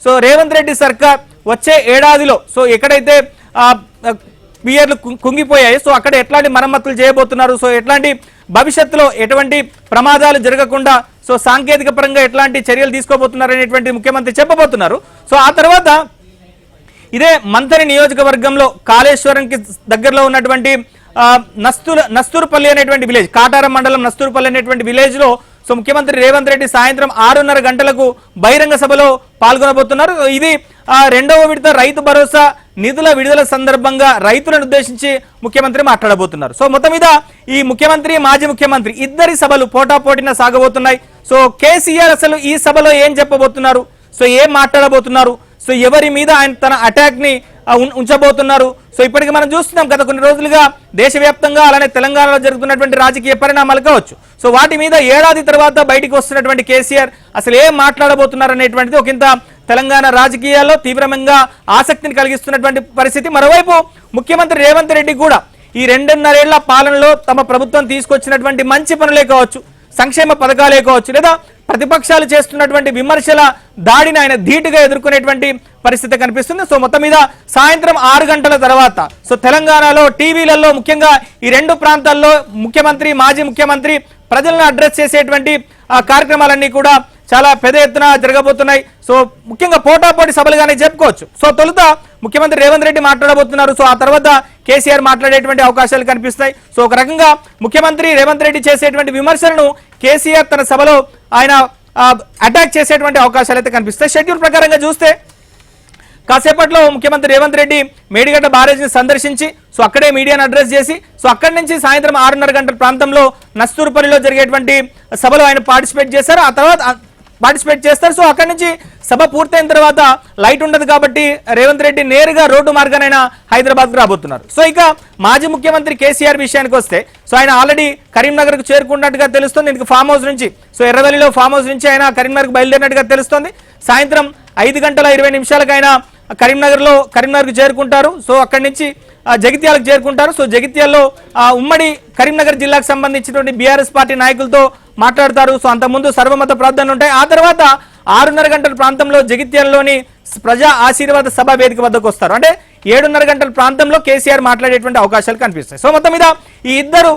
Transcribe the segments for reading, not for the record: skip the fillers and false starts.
So Revanth Reddy సర్కార్ వచ్చే ఏడాదిలో సో ఎక్కడైతే పియర్లు కుంగిపోయాయి సో అక్కడ ఎట్లాంటి మరమ్మతులు చేయబోతున్నారు, సో ఎట్లాంటి భవిష్యత్తులో ఎటువంటి ప్రమాదాలు జరగకుండా సో సాంకేతిక పరంగా ఎట్లాంటి చర్యలు తీసుకోబోతున్నారు అనేటువంటి ముఖ్యమంత్రి చెప్పబోతున్నారు. సో ఆ తర్వాత ఇదే మంథని నియోజకవర్గంలో కాళేశ్వరంకి దగ్గరలో ఉన్నటువంటి నస్తూరుపల్లి అనేటువంటి విలేజ్, కాటారం మండలం నస్తూరుపల్లి అనేటువంటి విలేజ్ లో సో ముఖ్యమంత్రి రేవంత్ రెడ్డి సాయంత్రం 6:30 గంటలకు బహిరంగ సభలో పాల్గొనబోతున్నారు. ఇది రెండవ విడత రైతు భరోసా నిధుల విడుదల సందర్భంగా రైతులను ఉద్దేశించి ముఖ్యమంత్రి మాట్లాడబోతున్నారు. సో మొత్తం మీద ఈ ముఖ్యమంత్రి మాజీ ముఖ్యమంత్రి ఇద్దరి సభలు పోటాపోటీన సాగబోతున్నాయి. సో కేసీఆర్ అసలు ఈ సభలో ఏం చెప్పబోతున్నారు, సో ఏం మాట్లాడబోతున్నారు, సో ఎవరి మీద ఆయన తన అటాక్ ని ఉంచబోతున్నారు. సో ఇప్పటికీ మనం చూస్తున్నాం గత కొన్ని రోజులుగా దేశవ్యాప్తంగా అలానే తెలంగాణలో జరుగుతున్నటువంటి రాజకీయ పరిణామాలు కావచ్చు. సో వాటి మీద ఏడాది తర్వాత బయటికి వస్తున్నటువంటి కేసీఆర్ అసలు ఏం మాట్లాడబోతున్నారు అనేటువంటిది ఒకంత తెలంగాణ రాజకీయాల్లో తీవ్రంగా ఆసక్తిని కలిగిస్తున్నటువంటి పరిస్థితి. మరోవైపు ముఖ్యమంత్రి రేవంత్ రెడ్డి కూడా ఈ 2.5 ఏళ్ల పాలనలో తమ ప్రభుత్వం తీసుకొచ్చినటువంటి మంచి పనులే కావచ్చు, సంక్షేమ పథకాలే కావచ్చు, లేదా ప్రతిపక్షాలు చేస్తున్నటువంటి విమర్శల దాడిని ఆయన ధీటుగా ఎదుర్కొనేటువంటి పరిస్థితి కనిపిస్తుంది. సో మొత్తం మీద సాయంత్రం 6 గంటల తర్వాత సో తెలంగాణలో టీవీలలో ముఖ్యంగా ఈ రెండు ప్రాంతాల్లో ముఖ్యమంత్రి మాజీ ముఖ్యమంత్రి ప్రజలను అడ్రస్ చేసేటువంటి కార్యక్రమాలన్నీ కూడా చాలా పెద్ద ఎత్తున జరగబోతున్నాయి. సో ముఖ్యంగా పోటాపోటీ సభలుగానే చెప్పుకోవచ్చు. సో తొలుత ముఖ్యమంత్రి రేవంత్ రెడ్డి మాట్లాడబోతున్నారు. సో ఆ తర్వాత కేసీఆర్ మాట్లాడేటువంటి అవకాశాలు కనిపిస్తాయి. సో ఒక రకంగా ముఖ్యమంత్రి రేవంత్ రెడ్డి చేసేటువంటి విమర్శలను కేసీఆర్ తన సభలో ఆయన అటాక్ చేసేటువంటి అవకాశాలు అయితే కనిపిస్తాయి. షెడ్యూల్ ప్రకారంగా చూస్తే కాసేపట్లో ముఖ్యమంత్రి రేవంత్ రెడ్డి మేడిగడ్డ బ్యారేజ్ని సందర్శించి సో అక్కడే మీడియాను అడ్రస్ చేసి సో అక్కడి నుంచి సాయంత్రం 6:30 గంటల ప్రాంతంలో నస్తూరుపల్లిలో జరిగేటువంటి సభలో ఆయన పార్టిసిపేట్ చేశారు, ఆ తర్వాత పార్టిసిపేట్ చేస్తారు. సో అక్కడి నుంచి సభ పూర్తయిన తర్వాత లైట్ ఉండదు కాబట్టి రేవంత్ రెడ్డి నేరుగా రోడ్డు మార్గానైన హైదరాబాద్కు రాబోతున్నారు. సో ఇక మాజీ ముఖ్యమంత్రి కేసీఆర్ విషయానికి వస్తే సో ఆయన ఆల్రెడీ కరీంనగర్కు చేరుకున్నట్టుగా తెలుస్తుంది. ఇందుకు ఫామ్ హౌస్ నుంచి సో ఎర్రవల్లిలో ఫామ్ హౌస్ నుంచి ఆయన కరీంనగర్కు బయలుదేరినట్టుగా తెలుస్తోంది. సాయంత్రం 5:20 ఆయన కరీంనగర్కు చేరుకుంటారు. సో అక్కడి నుంచి జగిత్యాలకు చేరుకుంటారు. సో జగిత్యాల్లో ఉమ్మడి కరీంనగర్ జిల్లాకు సంబంధించినటువంటి బీఆర్ఎస్ పార్టీ నాయకులతో మాట్లాడతారు. సో అంతకుముందు సర్వమత ప్రార్థనలు ఉంటాయి. ఆ తర్వాత 6:30 గంటల ప్రాంతంలో జగిత్యాలలోని ప్రజా ఆశీర్వాద సభ వేదిక వద్దకు వస్తారు. అంటే 7:30 గంటల ప్రాంతంలో కేసీఆర్ మాట్లాడేటువంటి అవకాశాలు కనిపిస్తాయి. సో మొత్తం మీద ఈ ఇద్దరు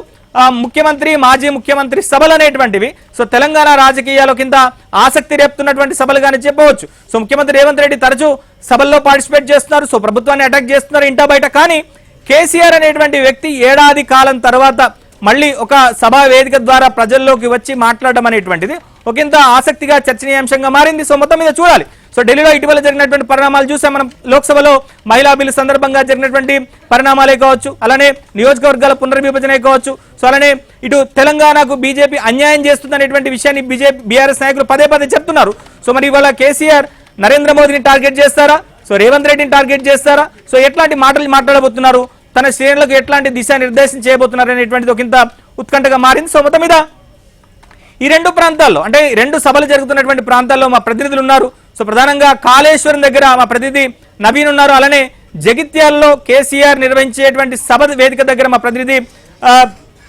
ముఖ్యమంత్రి మాజీ ముఖ్యమంత్రి సభలు అనేటువంటివి సో తెలంగాణ రాజకీయాల కింద ఆసక్తి రేపుతున్నటువంటి సభలుగానే చెప్పవచ్చు. సో ముఖ్యమంత్రి రేవంత్ రెడ్డి తరచూ సభల్లో పార్టిసిపేట్ చేస్తున్నారు, సో ప్రభుత్వాన్ని అటాక్ చేస్తున్నారు ఇంటా బయట. కానీ కేసీఆర్ అనేటువంటి వ్యక్తి ఏడాది కాలం తర్వాత మళ్ళీ ఒక సభా వేదిక ద్వారా ప్రజల్లోకి వచ్చి మాట్లాడడం అనేటువంటిది ఒకంత ఆసక్తిగా చర్చనీయాంశంగా మారింది. సో మొత్తం మీద చూడాలి. సో ఢిల్లీలో ఇటీవల జరిగినటువంటి పరిణామాలు చూసాం మనం. లోక్సభలో మహిళా బిల్లు సందర్భంగా జరిగినటువంటి పరిణామాలే కావచ్చు, అలానే నియోజకవర్గాల పునర్విభజనే కావచ్చు, సో అలానే ఇటు తెలంగాణకు బీజేపీ అన్యాయం చేస్తుందనేటువంటి విషయాన్ని బీఆర్ఎస్ నాయకులు పదే పదే చెప్తున్నారు. సో మరి ఇవాళ కేసీఆర్ నరేంద్ర మోదీని టార్గెట్ చేస్తారా, సో రేవంత్ రెడ్డిని టార్గెట్ చేస్తారా, సో ఎట్లాంటి మాటలు మాట్లాడబోతున్నారు, తన శ్రేణులకు ఎట్లాంటి దిశానిర్దేశం చేయబోతున్నారు అనేటువంటిది ఒకంత ఉత్కంఠగా మారింది. సో మొత్తం మీద ఈ రెండు ప్రాంతాల్లో అంటే రెండు సభలు జరుగుతున్నటువంటి ప్రాంతాల్లో మా ప్రతినిధులు ఉన్నారు. సో ప్రధానంగా కాళేశ్వరం దగ్గర మా ప్రతినిధి నవీన్ ఉన్నారు, అలానే జగిత్యాల్లో కేసీఆర్ నిర్వహించేటువంటి సభ వేదిక దగ్గర మా ప్రతినిధి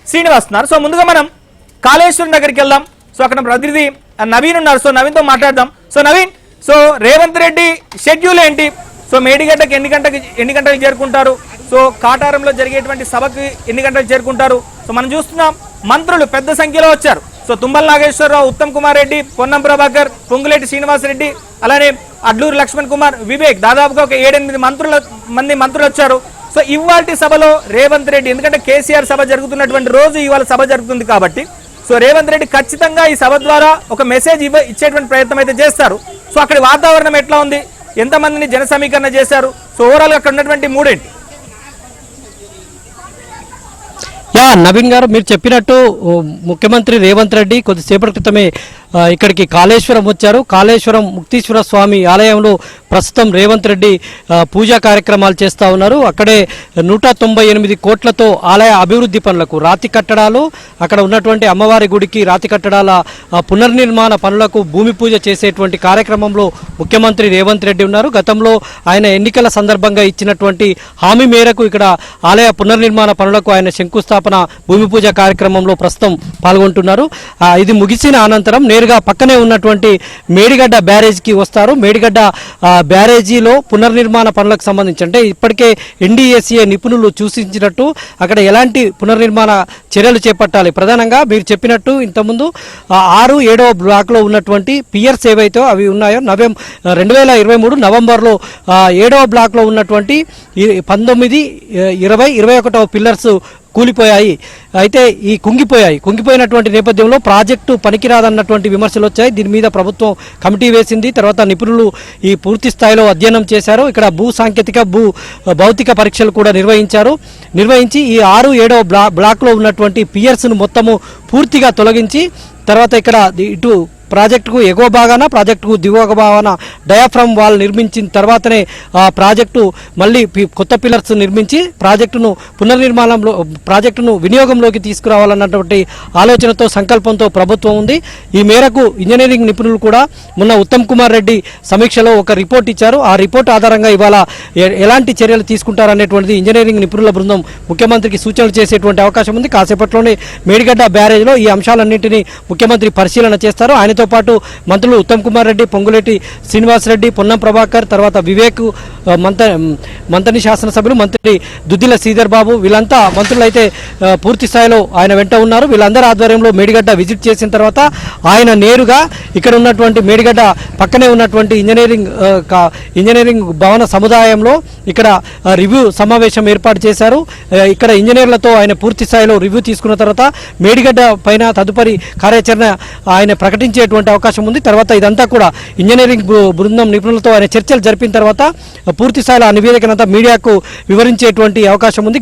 శ్రీనివాస్ ఉన్నారు. సో ముందుగా మనం కాళేశ్వరం దగ్గరికి వెళ్దాం. సో అక్కడ ప్రతినిధి నవీన్ ఉన్నారు. సో నవీన్తో మాట్లాడదాం. So Naveen, so Revanth Reddy schedule ఏంటి, సో మేడిగడ్డకి ఎన్ని గంటలకు చేరుకుంటారు, సో కాటారంలో జరిగేటువంటి సభకి ఎన్ని గంటలకు చేరుకుంటారు, సో మనం చూస్తున్నాం మంత్రులు పెద్ద సంఖ్యలో వచ్చారు. సో తుమ్మల నాగేశ్వరరావు, ఉత్తమ్ కుమార్ రెడ్డి, పొన్నం ప్రభాకర్, పొంగులేటి శ్రీనివాసరెడ్డి, అలానే అడ్లూరు లక్ష్మణ్ కుమార్, వివేక్, దాదాపుగా ఒక 7-8 మంత్రులు వచ్చారు. సో ఇవాల్టి సభలో రేవంత్ రెడ్డి, ఎందుకంటే కేసీఆర్ సభ జరుగుతున్నటువంటి రోజు ఇవాళ సభ జరుగుతుంది కాబట్టి సో రేవంత్ రెడ్డి ఖచ్చితంగా ఈ సభ ద్వారా ఒక మెసేజ్ ఇచ్చేటువంటి ప్రయత్నం అయితే చేస్తారు. సో అక్కడి వాతావరణం ఎట్లా ఉంది, ఎంతమందిని జన సమీకరణ చేశారు, సో ఓవరాల్గా అక్కడ ఉన్నటువంటి మూడేంటి? నవీన్ గారు, మీరు చెప్పినట్టు ముఖ్యమంత్రి రేవంత్ రెడ్డి కొద్దిసేపటి క్రితమే ఇక్కడికి కాళేశ్వరం వచ్చారు. కాళేశ్వరం ముక్తీశ్వర స్వామి ఆలయంలో ప్రస్తుతం రేవంత్ రెడ్డి పూజా కార్యక్రమాలు చేస్తూ ఉన్నారు. అక్కడే 198 కోట్లతో ఆలయ అభివృద్ధి పనులకు, రాతి కట్టడాలు, అక్కడ ఉన్నటువంటి అమ్మవారి గుడికి రాతి కట్టడాల పునర్నిర్మాణ పనులకు భూమి పూజ చేసేటువంటి కార్యక్రమంలో ముఖ్యమంత్రి రేవంత్ రెడ్డి ఉన్నారు. గతంలో ఆయన ఎన్నికల సందర్భంగా ఇచ్చినటువంటి హామీ మేరకు ఇక్కడ ఆలయ పునర్నిర్మాణ పనులకు ఆయన శంకుస్థాపన భూమి పూజ కార్యక్రమంలో ప్రస్తుతం పాల్గొంటున్నారు. ఇది ముగిసిన అనంతరం నేరుగా నేరుగా పక్కనే ఉన్నటువంటి మేడిగడ్డ బ్యారేజ్కి వస్తారు. మేడిగడ్డ బ్యారేజీలో పునర్నిర్మాణ పనులకు సంబంధించి అంటే ఇప్పటికే ఎన్డీఎస్ఏ నిపుణులు సూచించినట్టు అక్కడ ఎలాంటి పునర్నిర్మాణ చర్యలు చేపట్టాలి. ప్రధానంగా మీరు చెప్పినట్టు ఇంతకుముందు 6, 7వ బ్లాక్లో ఉన్నటువంటి పియర్స్ ఏవైతే అవి ఉన్నాయో 2023 నవంబర్లో 7వ బ్లాక్లో ఉన్నటువంటి 19, 20, 21వ పిల్లర్స్ కూలిపోయాయి. అయితే ఈ కుంగిపోయినటువంటి నేపథ్యంలో ప్రాజెక్టు పనికిరాదన్నటువంటి విమర్శలు వచ్చాయి. దీని మీద ప్రభుత్వం కమిటీ వేసింది. తర్వాత నిపుణులు ఈ పూర్తి స్థాయిలో అధ్యయనం చేశారు. ఇక్కడ భౌతిక పరీక్షలు కూడా నిర్వహించి ఈ 6, 7వ బ్లాక్లో ఉన్నటువంటి పియర్స్ను మొత్తము పూర్తిగా తొలగించి తర్వాత ఇక్కడ ఇటు ప్రాజెక్టుకు ఎగువ భాగాన ప్రాజెక్టుకు దిగువ భాగాన డయాఫ్రమ్ వాల్ నిర్మించిన తర్వాతనే ప్రాజెక్టు మళ్ళీ కొత్త పిల్లర్స్ నిర్మించి ప్రాజెక్టును వినియోగంలోకి తీసుకురావాలన్నటువంటి ఆలోచనతో సంకల్పంతో ప్రభుత్వం ఉంది. ఈ మేరకు ఇంజనీరింగ్ నిపుణులు కూడా మొన్న ఉత్తమ్ కుమార్ రెడ్డి సమీక్షలో ఒక రిపోర్ట్ ఇచ్చారు. ఆ రిపోర్ట్ ఆధారంగా ఇవాళ ఎలాంటి చర్యలు తీసుకుంటారనేటువంటిది ఇంజనీరింగ్ నిపుణుల బృందం ముఖ్యమంత్రికి సూచనలు చేసేటువంటి అవకాశం ఉంది. కాసేపట్లోనే మేడిగడ్డ బ్యారేజ్లో ఈ అంశాలన్నింటినీ ముఖ్యమంత్రి పరిశీలన చేస్తారు. ఆయనతో పాటు మంత్రులు ఉత్తమ్ కుమార్ రెడ్డి, పొంగులేటి శ్రీనివాసరెడ్డి, పొన్నం ప్రభాకర్, తర్వాత వివేక్, మంత్రి శాసనసభ్యులు మంత్రి దుద్దిల శ్రీధర్ బాబు వీళ్ళంతా మంత్రులు అయితే పూర్తి స్థాయిలో ఆయన వెంట ఉన్నారు. వీళ్ళందరి ఆధ్వర్యంలో మేడిగడ్డ విజిట్ చేసిన తర్వాత ఆయన నేరుగా ఇక్కడ ఉన్నటువంటి మేడిగడ్డ పక్కనే ఉన్నటువంటి ఇంజనీరింగ్ భవన సముదాయంలో ఇక్కడ రివ్యూ సమావేశం ఏర్పాటు చేశారు. ఇక్కడ ఇంజనీర్లతో ఆయన పూర్తి స్థాయిలో రివ్యూ తీసుకున్న తర్వాత మేడిగడ్డ పైన తదుపరి కార్యాచరణ ఆయన ప్రకటించేటువంటి అవకాశం ఉంది. తర్వాత ఇదంతా కూడా ఇంజనీరింగ్ బృందం నిపుణులతో ఆయన చర్చలు జరిపిన తర్వాత పూర్తి స్థాయిలో ఆ నివేదికనంతా మీడియాకు వివరించేటువంటి అవకాశం ఉంది.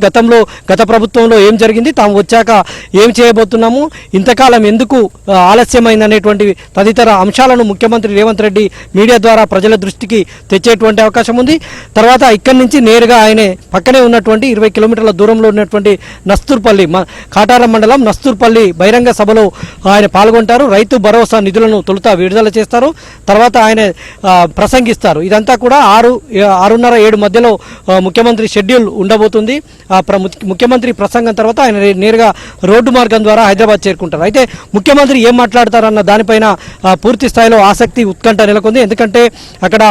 గత ప్రభుత్వంలో ఏం జరిగింది, తాము వచ్చాక ఏం చేయబోతున్నాము, ఇంతకాలం ఎందుకు ఆలస్యమైందనేటువంటి తదితర అంశాలను ముఖ్యమంత్రి రేవంత్ రెడ్డి మీడియా ద్వారా ప్రజల దృష్టికి తెచ్చేటువంటి అవకాశం ఉంది. తర్వాత ఇక్కడి నుంచి నేరుగా ఆయనే పక్కనే ఉన్నటువంటి 20 కిలోమీటర్ల దూరంలో ఉన్నటువంటి నస్తూర్పల్లి కాటారం మండలం నస్తూర్పల్లి బహిరంగ సభలో ఆయన పాల్గొంటారు. రైతు భరోసా నిధులను తొలుత విడుదల చేస్తారు. తర్వాత ఆయన ప్రసంగిస్తారు. ఇదంతా కూడా 6:30, 7 మధ్యలో ముఖ్యమంత్రి షెడ్యూల్ ఉండబోతుంది. ముఖ్యమంత్రి ప్రసంగం తర్వాత ఆయన నేరుగా రోడ్డు మార్గం ద్వారా హైదరాబాద్ చేరుకుంటారు. అయితే ముఖ్యమంత్రి ఏం మాట్లాడతారన్న దానిపైన పూర్తి స్థాయిలో ఆసక్తి, ఉత్కంఠ నెలకొంది. ఎందుకంటే అక్కడ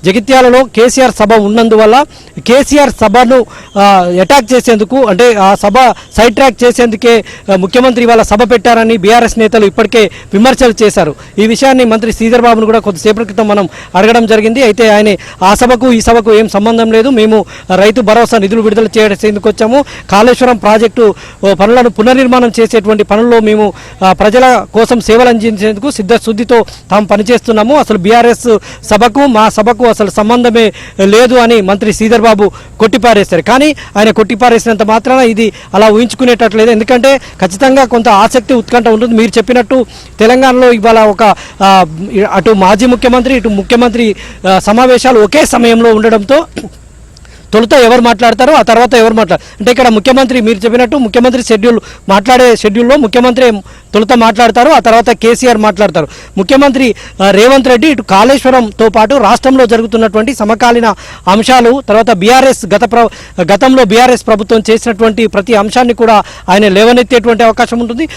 జగిత్యాలలో కేసీఆర్ సభ ఉన్నందువల్ల కేసీఆర్ సభను అటాక్ చేసేందుకు అంటే ఆ సభ సైడ్ ట్రాక్ చేసేందుకే ముఖ్యమంత్రి వాళ్ళ సభ పెట్టారని బీఆర్ఎస్ నేతలు ఇప్పటికే విమర్శలు చేశారు. ఈ విషయాన్ని మంత్రి శ్రీధర్ బాబును కూడా కొద్దిసేపటి క్రితం మనం అడగడం జరిగింది. అయితే ఆయన ఆ సభకు ఈ సభకు ఏం సంబంధం లేదు, మేము రైతు భరోసా నిధులు విడుదల చేసేందుకు వచ్చాము, కాళేశ్వరం ప్రాజెక్టు పనులను పునర్నిర్మాణం చేసేటువంటి పనుల్లో మేము ప్రజల కోసం సేవలు అందించేందుకు సిద్ధశుద్ధితో తాము పనిచేస్తున్నాము, అసలు బీఆర్ఎస్ సభకు మా సభకు అసలు సంబంధమే లేదు అని మంత్రి శ్రీధర్ బాబు కొట్టిపారేశారు. కానీ ఆయన కొట్టిపారేసినంత మాత్రాన ఇది అలా ఊహించుకునేటట్లేదు. ఎందుకంటే ఖచ్చితంగా కొంత ఆసక్తి, ఉత్కంఠ ఉంటుంది. మీరు చెప్పినట్టు తెలంగాణలో ఇవాళ అటు మాజీ ముఖ్యమంత్రి ఇటు ముఖ్యమంత్రి సమావేశాలు ఒకే సమయంలో ఉండడంతో తొలుత ఎవరు మాట్లాడతారో ఆ తర్వాత ఎవరు అంటే ఇక్కడ ముఖ్యమంత్రి మీరు చెప్పినట్టు ముఖ్యమంత్రి షెడ్యూల్లో ముఖ్యమంత్రి తొలుత మాట్లాడతారు, ఆ తర్వాత కేసీఆర్ మాట్లాడతారు. ముఖ్యమంత్రి రేవంత్ రెడ్డి ఇటు కాళేశ్వరంతో పాటు రాష్ట్రంలో జరుగుతున్నటువంటి సమకాలీన అంశాలు, తర్వాత గతంలో బీఆర్ఎస్ ప్రభుత్వం చేసినటువంటి ప్రతి అంశాన్ని కూడా ఆయన లేవనెత్తేటువంటి అవకాశం ఉంటుంది.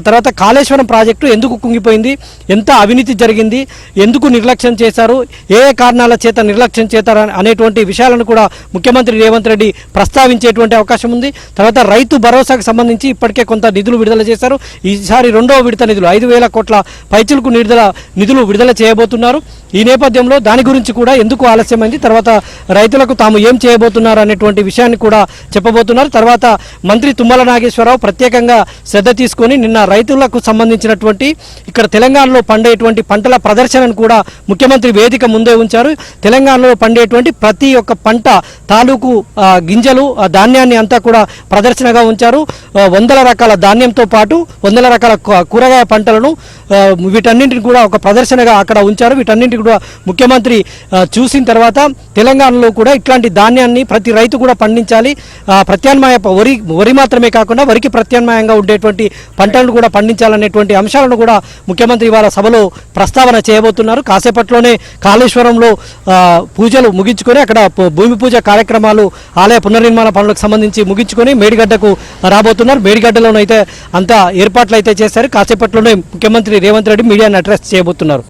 తర్వాత కాళేశ్వరం ప్రాజెక్టు ఎందుకు కుంగిపోయింది, ఎంత అవినీతి జరిగింది, ఎందుకు నిర్లక్ష్యం చేశారు, ఏ కారణాల చేత నిర్లక్ష్యం చేశారు అనేటువంటి విషయాలను కూడా ముఖ్యమంత్రి రేవంత్ రెడ్డి ప్రస్తావించేటువంటి అవకాశం ఉంది. తర్వాత రైతు భరోసాకు సంబంధించి ఇప్పటికే కొంత నిధులు విడుదల చేశారు. ఈసారి 2వ విడత నిధులు 5,000 కోట్ల పైచిలకు నిధులు విడుదల చేయబోతున్నారు. ఈ నేపథ్యంలో దాని గురించి కూడా ఎందుకు ఆలస్యమైంది, తర్వాత రైతులకు తాము ఏం చేయబోతున్నారు అనేటువంటి విషయాన్ని కూడా చెప్పబోతున్నారు. తర్వాత మంత్రి తుమ్మల నాగేశ్వరరావు ప్రత్యేకంగా శ్రద్ధ తీసుకొని నిన్న రైతులకు సంబంధించినటువంటి ఇక్కడ తెలంగాణలో పండేటువంటి పంటల ప్రదర్శనను కూడా ముఖ్యమంత్రి వేదిక ముందే ఉంచారు. తెలంగాణలో పండేటువంటి ప్రతి ఒక్క పంట తాలూకు గింజలు, ధాన్యాన్ని అంతా కూడా ప్రదర్శనగా ఉంచారు. 100 రకాల ధాన్యంతో పాటు 100 రకాల కూరగాయ పంటలను వీటన్నింటిని కూడా ఒక ప్రదర్శనగా అక్కడ ఉంచారు. వీటన్నింటిని కూడా ముఖ్యమంత్రి చూసిన తర్వాత తెలంగాణలో కూడా ఇట్లాంటి ధాన్యాన్ని ప్రతి రైతు కూడా పండించాలి, ప్రత్యామ్నాయ వరి మాత్రమే కాకుండా వరికి ప్రత్యామ్నాయంగా ఉండేటువంటి పంటలను కూడా పండించాలనేటువంటి అంశాలను కూడా ముఖ్యమంత్రి వాళ్ళ సభలో ప్రస్తావన చేయబోతున్నారు. కాసేపట్లోనే కాళేశ్వరంలో పూజలు ముగించుకొని అక్కడ భూమి పూజ కార్యక్రమాలు, ఆలయ పునర్నిర్మాణ పనులకు సంబంధించి ముగించుకొని మేడిగడ్డకు రాబోతున్నారు. మేడిగడ్డలోనైతే అంతా ఏర్పాట్లు ఏర్పాట్లు అయితే చేశారు. కాసేపట్లోనే ముఖ్యమంత్రి రేవంత్ రెడ్డి మీడియాను అడ్రస్ చేయబోతున్నారు.